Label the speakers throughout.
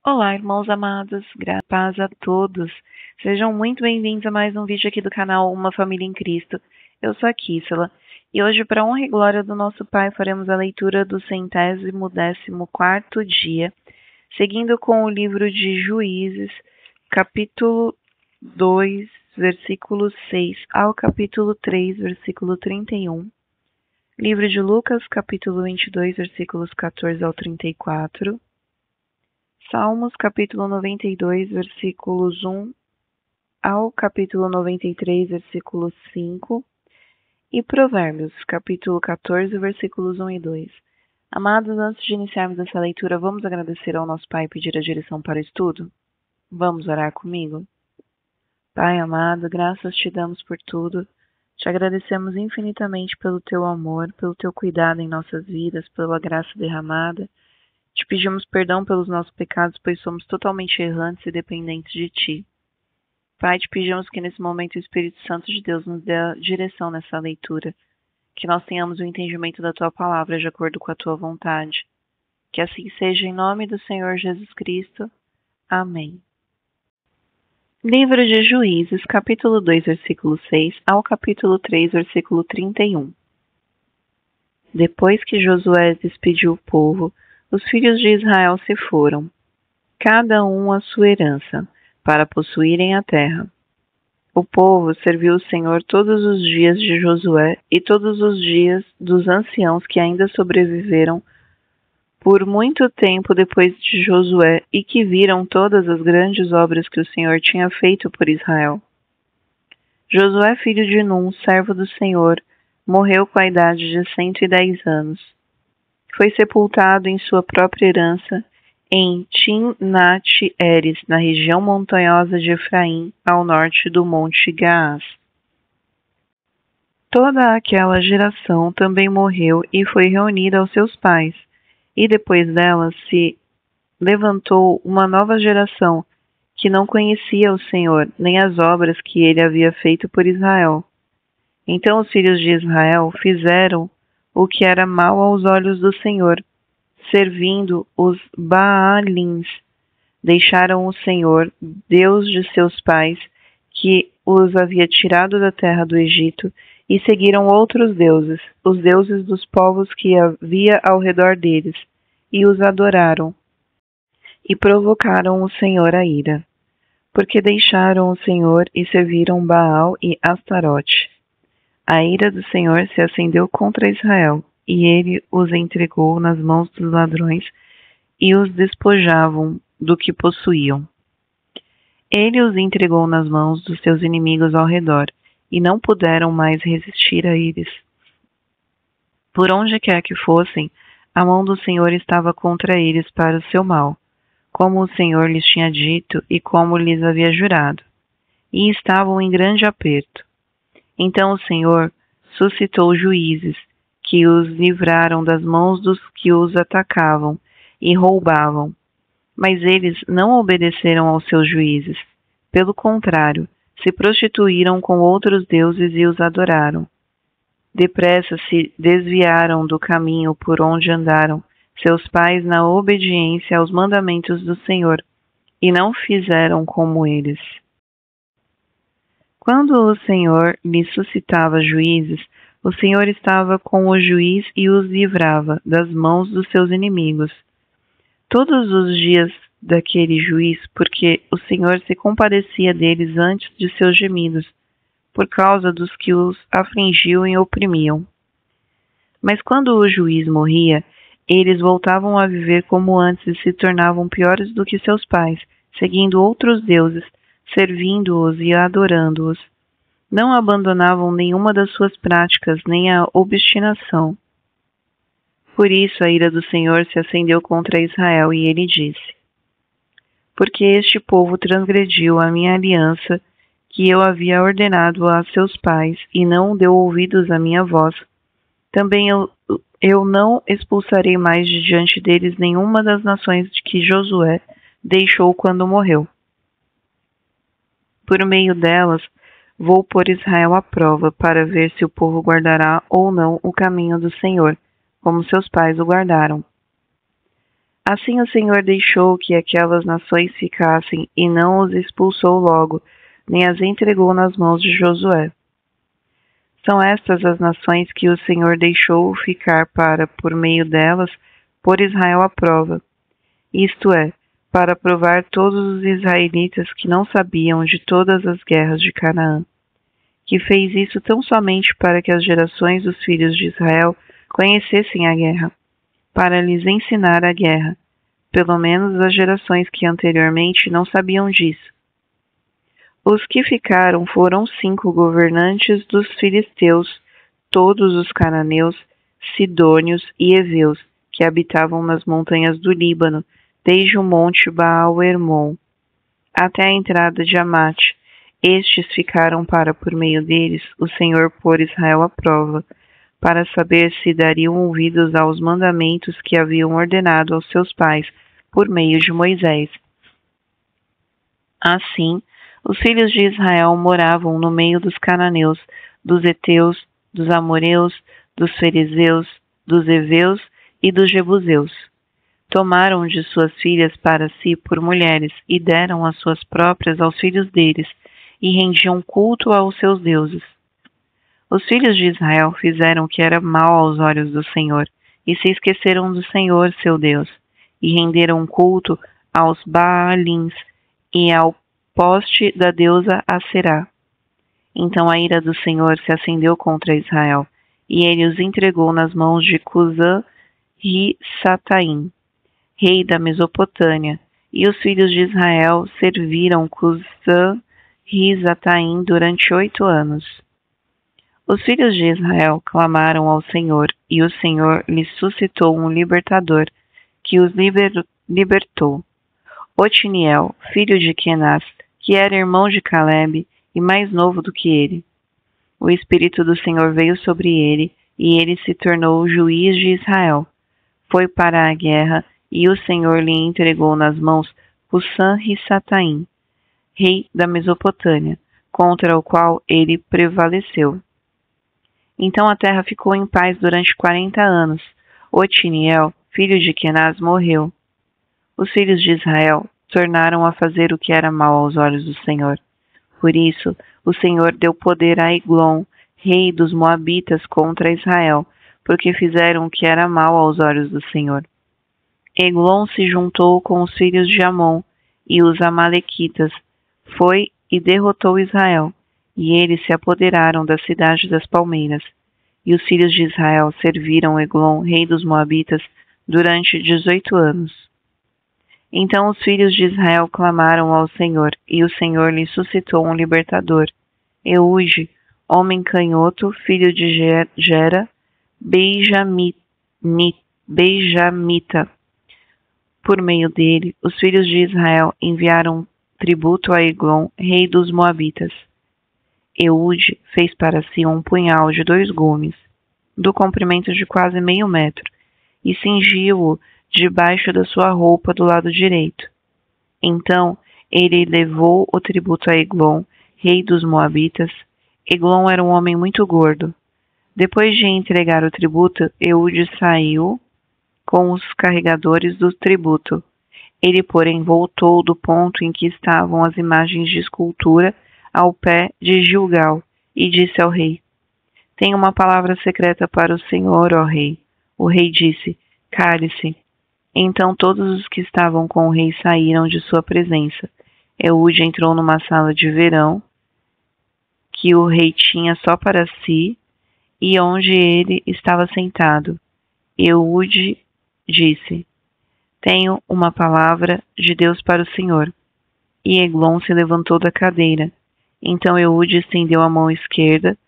Speaker 1: Olá, irmãos amados, graça e paz a todos. Sejam muito bem-vindos a mais um vídeo aqui do canal Uma Família em Cristo. Eu sou a Kissela e hoje, para a honra e glória do nosso Pai, faremos a leitura do 114º dia, seguindo com o livro de Juízes, capítulo 2, versículo 6 ao capítulo 3, versículo 31. Livro de Lucas, capítulo 22, versículos 14 ao 34. Salmos, capítulo 92, versículos 1 ao capítulo 93, versículo 5. E Provérbios, capítulo 14, versículos 1 e 2. Amados, antes de iniciarmos essa leitura, vamos agradecer ao nosso Pai e pedir a direção para o estudo? Vamos orar comigo? Pai amado, graças te damos por tudo. Te agradecemos infinitamente pelo teu amor, pelo teu cuidado em nossas vidas, pela graça derramada. Te pedimos perdão pelos nossos pecados, pois somos totalmente errantes e dependentes de Ti. Pai, te pedimos que nesse momento o Espírito Santo de Deus nos dê a direção nessa leitura, que nós tenhamos o entendimento da Tua palavra de acordo com a Tua vontade. Que assim seja em nome do Senhor Jesus Cristo. Amém. Livro de Juízes, capítulo 2, versículo 6 ao capítulo 3, versículo 31. Depois que Josué despediu o povo, os filhos de Israel se foram, cada um a sua herança, para possuírem a terra. O povo serviu o Senhor todos os dias de Josué e todos os dias dos anciãos que ainda sobreviveram por muito tempo depois de Josué e que viram todas as grandes obras que o Senhor tinha feito por Israel. Josué, filho de Num, servo do Senhor, morreu com a idade de 110 anos. Foi sepultado em sua própria herança em Timnat-Heres, na região montanhosa de Efraim, ao norte do Monte Gaás. Toda aquela geração também morreu e foi reunida aos seus pais, e depois dela se levantou uma nova geração que não conhecia o Senhor, nem as obras que ele havia feito por Israel. Então os filhos de Israel fizeram o que era mal aos olhos do Senhor, servindo os Baalins. Deixaram o Senhor, Deus de seus pais, que os havia tirado da terra do Egito, e seguiram outros deuses, os deuses dos povos que havia ao redor deles, e os adoraram, e provocaram o Senhor a ira, porque deixaram o Senhor e serviram Baal e Astarote. A ira do Senhor se acendeu contra Israel, e ele os entregou nas mãos dos ladrões e os despojavam do que possuíam. Ele os entregou nas mãos dos seus inimigos ao redor, e não puderam mais resistir a eles. Por onde quer que fossem, a mão do Senhor estava contra eles para o seu mal, como o Senhor lhes tinha dito e como lhes havia jurado, e estavam em grande aperto. Então o Senhor suscitou juízes, que os livraram das mãos dos que os atacavam e roubavam. Mas eles não obedeceram aos seus juízes. Pelo contrário, se prostituíram com outros deuses e os adoraram. Depressa se desviaram do caminho por onde andaram seus pais na obediência aos mandamentos do Senhor, e não fizeram como eles. Quando o Senhor lhes suscitava juízes, o Senhor estava com o juiz e os livrava das mãos dos seus inimigos. Todos os dias daquele juiz, porque o Senhor se compadecia deles antes de seus gemidos, por causa dos que os afligiam e oprimiam. Mas quando o juiz morria, eles voltavam a viver como antes e se tornavam piores do que seus pais, seguindo outros deuses, servindo-os e adorando-os. Não abandonavam nenhuma das suas práticas, nem a obstinação. Por isso a ira do Senhor se acendeu contra Israel, e ele disse: Porque este povo transgrediu a minha aliança, que eu havia ordenado a seus pais, e não deu ouvidos à minha voz, também eu não expulsarei mais de diante deles nenhuma das nações que Josué deixou quando morreu. Por meio delas, vou pôr Israel à prova, para ver se o povo guardará ou não o caminho do Senhor, como seus pais o guardaram. Assim o Senhor deixou que aquelas nações ficassem e não os expulsou logo, nem as entregou nas mãos de Josué. São estas as nações que o Senhor deixou ficar para, por meio delas, pôr Israel à prova, isto é, para provar todos os israelitas que não sabiam de todas as guerras de Canaã, que fez isso tão somente para que as gerações dos filhos de Israel conhecessem a guerra, para lhes ensinar a guerra, pelo menos as gerações que anteriormente não sabiam disso. Os que ficaram foram 5 governantes dos filisteus, todos os cananeus, sidônios e heveus, que habitavam nas montanhas do Líbano, desde o monte Baal-Hermon até a entrada de Amate. Estes ficaram para, por meio deles, o Senhor pôr Israel à prova, para saber se dariam ouvidos aos mandamentos que haviam ordenado aos seus pais, por meio de Moisés. Assim, os filhos de Israel moravam no meio dos cananeus, dos heteus, dos amoreus, dos fariseus, dos heveus e dos jebuseus. Tomaram de suas filhas para si por mulheres e deram as suas próprias aos filhos deles, e rendiam culto aos seus deuses. Os filhos de Israel fizeram o que era mal aos olhos do Senhor, e se esqueceram do Senhor, seu Deus, e renderam culto aos Baalins e ao poste da deusa Aserá. Então a ira do Senhor se acendeu contra Israel, e ele os entregou nas mãos de Cusã-Risataim, rei da Mesopotâmia, e os filhos de Israel serviram Cusã-Risataim durante 8 anos. Os filhos de Israel clamaram ao Senhor, e o Senhor lhes suscitou um libertador, que os libertou. Otiniel, filho de Kenaz, que era irmão de Calebe e mais novo do que ele. O Espírito do Senhor veio sobre ele, e ele se tornou o juiz de Israel. Foi para a guerra, e o Senhor lhe entregou nas mãos Cusã-Risataim, rei da Mesopotâmia, contra o qual ele prevaleceu. Então a terra ficou em paz durante 40 anos. Otiniel, filho de Kenaz, morreu. Os filhos de Israel tornaram a fazer o que era mal aos olhos do Senhor. Por isso, o Senhor deu poder a Eglon, rei dos Moabitas, contra Israel, porque fizeram o que era mal aos olhos do Senhor. Eglon se juntou com os filhos de Amon e os amalequitas, foi e derrotou Israel, e eles se apoderaram da cidade das palmeiras. E os filhos de Israel serviram Eglon, rei dos Moabitas, durante 18 anos. Então os filhos de Israel clamaram ao Senhor, e o Senhor lhe suscitou um libertador, Eude, homem canhoto, filho de Gera, Benjamita. Por meio dele, os filhos de Israel enviaram tributo a Eglon, rei dos Moabitas. Eude fez para si um punhal de 2 gumes, do comprimento de quase meio metro, e cingiu-o debaixo da sua roupa do lado direito. Então ele levou o tributo a Eglon, rei dos Moabitas. Eglon era um homem muito gordo. Depois de entregar o tributo, Eude saiu com os carregadores do tributo. Ele, porém, voltou do ponto em que estavam as imagens de escultura ao pé de Gilgal, e disse ao rei: Tenho uma palavra secreta para o Senhor, ó rei. O rei disse: Cale-se. Então todos os que estavam com o rei saíram de sua presença. Eude entrou numa sala de verão, que o rei tinha só para si, e onde ele estava sentado. Eude disse: Tenho uma palavra de Deus para o Senhor. E Eglon se levantou da cadeira. Então Eude estendeu a mão esquerda,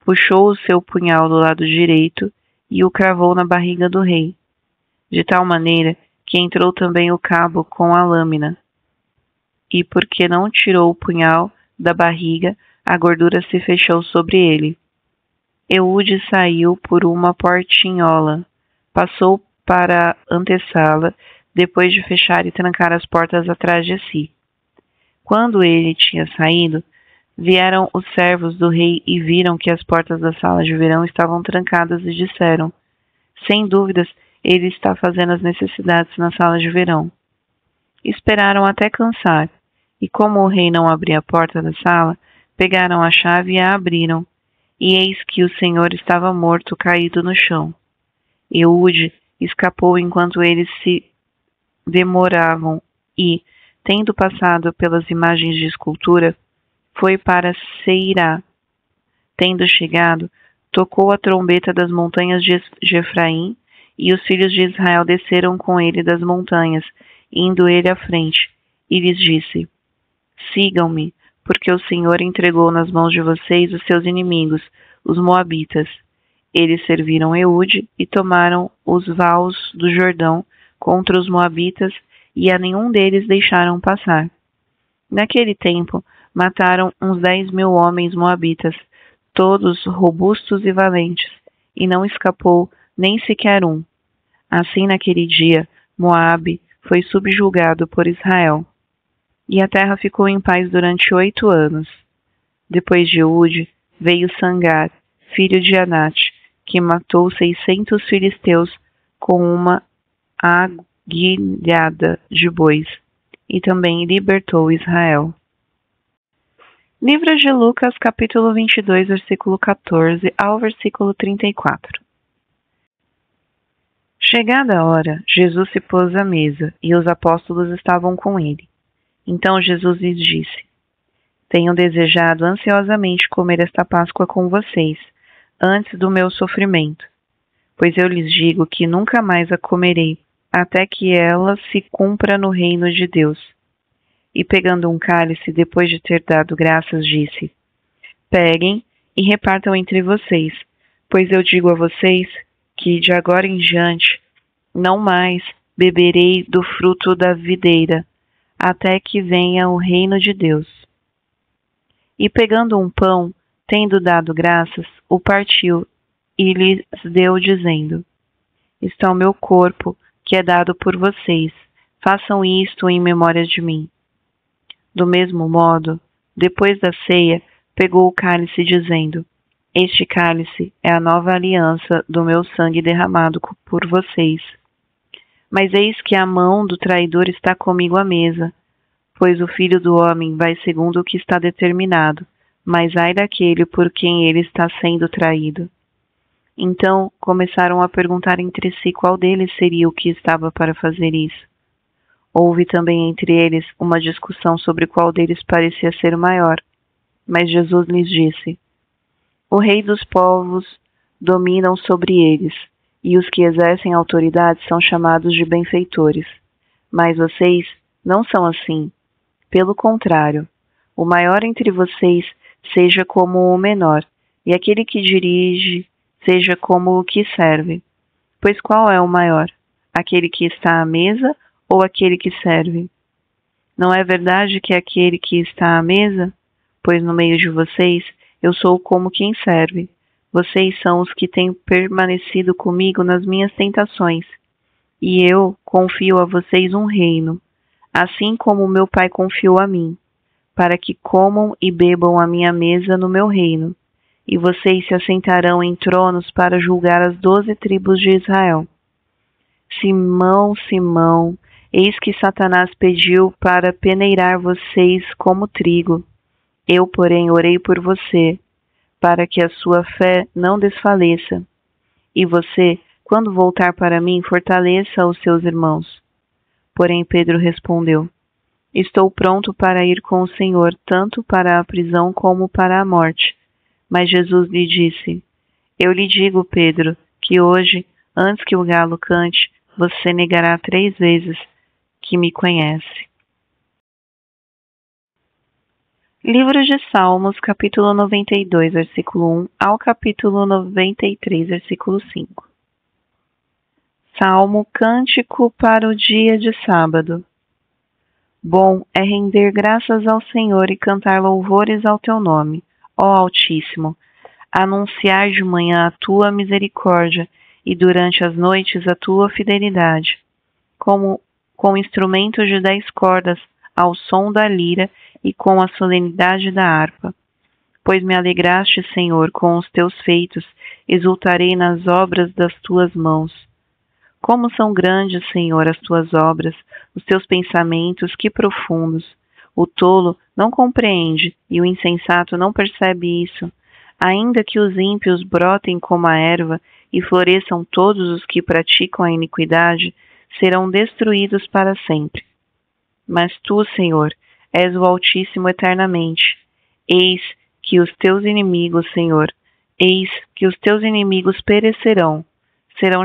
Speaker 1: puxou o seu punhal do lado direito e o cravou na barriga do rei, de tal maneira que entrou também o cabo com a lâmina. E porque não tirou o punhal da barriga, a gordura se fechou sobre ele. Eude saiu por uma portinhola, passou para a antessala, depois de fechar e trancar as portas atrás de si. Quando ele tinha saído, vieram os servos do rei e viram que as portas da sala de verão estavam trancadas e disseram: Sem dúvidas, ele está fazendo as necessidades na sala de verão. Esperaram até cansar, e como o rei não abria a porta da sala, pegaram a chave e a abriram, e eis que o senhor estava morto, caído no chão. Eude escapou enquanto eles se demoravam e, tendo passado pelas imagens de escultura, foi para Seirá. Tendo chegado, tocou a trombeta das montanhas de Efraim, e os filhos de Israel desceram com ele das montanhas, indo ele à frente, e lhes disse: Sigam-me, porque o Senhor entregou nas mãos de vocês os seus inimigos, os moabitas. Eles serviram Eude e tomaram os vales do Jordão contra os moabitas, e a nenhum deles deixaram passar. Naquele tempo, mataram uns 10.000 homens moabitas, todos robustos e valentes, e não escapou nem sequer um. Assim, naquele dia, Moabe foi subjugado por Israel. E a terra ficou em paz durante 8 anos. Depois de Eude, veio Sangar, filho de Anate, que matou 600 filisteus com uma aguilhada de bois, e também libertou Israel. Livro de Lucas, capítulo 22, versículo 14 ao versículo 34. Chegada a hora, Jesus se pôs à mesa, e os apóstolos estavam com ele. Então Jesus lhes disse: Tenho desejado ansiosamente comer esta Páscoa com vocês, antes do meu sofrimento, pois eu lhes digo que nunca mais a comerei, até que ela se cumpra no reino de Deus. E pegando um cálice, depois de ter dado graças, disse: Peguem e repartam entre vocês, pois eu digo a vocês que de agora em diante não mais beberei do fruto da videira, até que venha o reino de Deus. E pegando um pão, tendo dado graças, o partiu e lhes deu, dizendo: Está o meu corpo, que é dado por vocês. Façam isto em memória de mim. Do mesmo modo, depois da ceia, pegou o cálice, dizendo: Este cálice é a nova aliança do meu sangue derramado por vocês. Mas eis que a mão do traidor está comigo à mesa, pois o Filho do Homem vai segundo o que está determinado, mas ai daquele por quem ele está sendo traído. Então começaram a perguntar entre si qual deles seria o que estava para fazer isso. Houve também entre eles uma discussão sobre qual deles parecia ser o maior. Mas Jesus lhes disse: O Rei dos povos dominam sobre eles, e os que exercem autoridade são chamados de benfeitores. Mas vocês não são assim. Pelo contrário, o maior entre vocês seja como o menor, e aquele que dirige seja como o que serve. Pois qual é o maior? Aquele que está à mesa ou aquele que serve? Não é verdade que é aquele que está à mesa? Pois no meio de vocês eu sou como quem serve. Vocês são os que têm permanecido comigo nas minhas tentações, e eu confio a vocês um reino, assim como meu Pai confiou a mim, para que comam e bebam à minha mesa no meu reino, e vocês se assentarão em tronos para julgar as 12 tribos de Israel. Simão, Simão, eis que Satanás pediu para peneirar vocês como trigo. Eu, porém, orei por você, para que a sua fé não desfaleça. E você, quando voltar para mim, fortaleça os seus irmãos. Porém Pedro respondeu: Estou pronto para ir com o Senhor, tanto para a prisão como para a morte. Mas Jesus lhe disse: Eu lhe digo, Pedro, que hoje, antes que o galo cante, você negará 3 vezes que me conhece. Livro de Salmos, capítulo 92, versículo 1 ao capítulo 93, versículo 5. Salmo Cântico para o dia de sábado. Bom é render graças ao Senhor e cantar louvores ao teu nome, ó Altíssimo, anunciar de manhã a tua misericórdia e durante as noites a tua fidelidade, como com instrumentos de 10 cordas, ao som da lira e com a solenidade da harpa. Pois me alegraste, Senhor, com os teus feitos, exultarei nas obras das tuas mãos. Como são grandes, Senhor, as tuas obras, os teus pensamentos, que profundos. O tolo não compreende e o insensato não percebe isso. Ainda que os ímpios brotem como a erva e floresçam todos os que praticam a iniquidade, serão destruídos para sempre. Mas tu, Senhor, és o Altíssimo eternamente. Eis que os teus inimigos, Senhor, eis que os teus inimigos perecerão, serão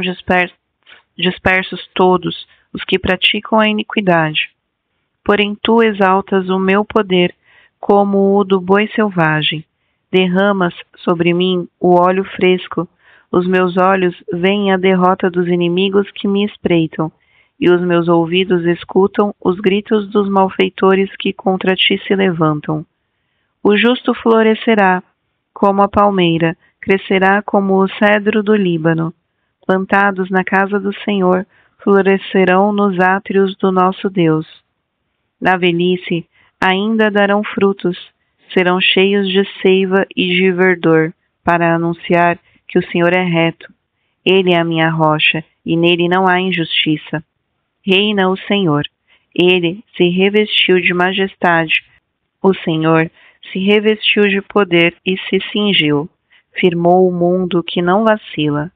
Speaker 1: dispersos todos os que praticam a iniquidade. Porém tu exaltas o meu poder como o do boi selvagem. Derramas sobre mim o óleo fresco. Os meus olhos veem a derrota dos inimigos que me espreitam, e os meus ouvidos escutam os gritos dos malfeitores que contra ti se levantam. O justo florescerá como a palmeira, crescerá como o cedro do Líbano. Plantados na casa do Senhor, florescerão nos átrios do nosso Deus. Na velhice ainda darão frutos, serão cheios de seiva e de verdor, para anunciar que o Senhor é reto. Ele é a minha rocha, e nele não há injustiça. Reina o Senhor. Ele se revestiu de majestade. O Senhor se revestiu de poder e se cingiu. Firmou o mundo que não vacila.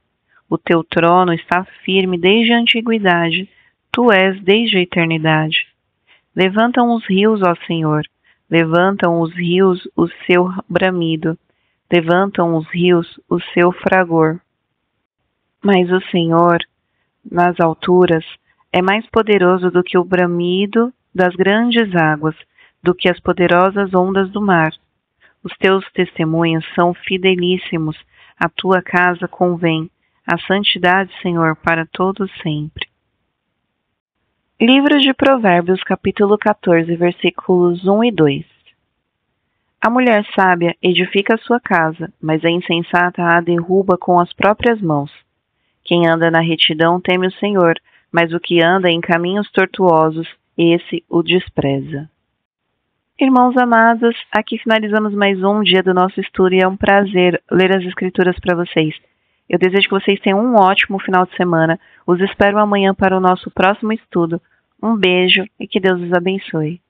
Speaker 1: O teu trono está firme desde a antiguidade. Tu és desde a eternidade. Levantam os rios, ó Senhor. Levantam os rios o seu bramido. Levantam os rios o seu fragor. Mas o Senhor, nas alturas, é mais poderoso do que o bramido das grandes águas, do que as poderosas ondas do mar. Os teus testemunhos são fidelíssimos, a tua casa convém, a santidade, Senhor, para todos sempre. Livro de Provérbios, capítulo 14, versículos 1 e 2. A mulher sábia edifica a sua casa, mas a insensata a derruba com as próprias mãos. Quem anda na retidão teme o Senhor, mas o que anda em caminhos tortuosos, esse o despreza. Irmãos amados, aqui finalizamos mais um dia do nosso estudo e é um prazer ler as Escrituras para vocês. Eu desejo que vocês tenham um ótimo final de semana. Os espero amanhã para o nosso próximo estudo. Um beijo e que Deus os abençoe.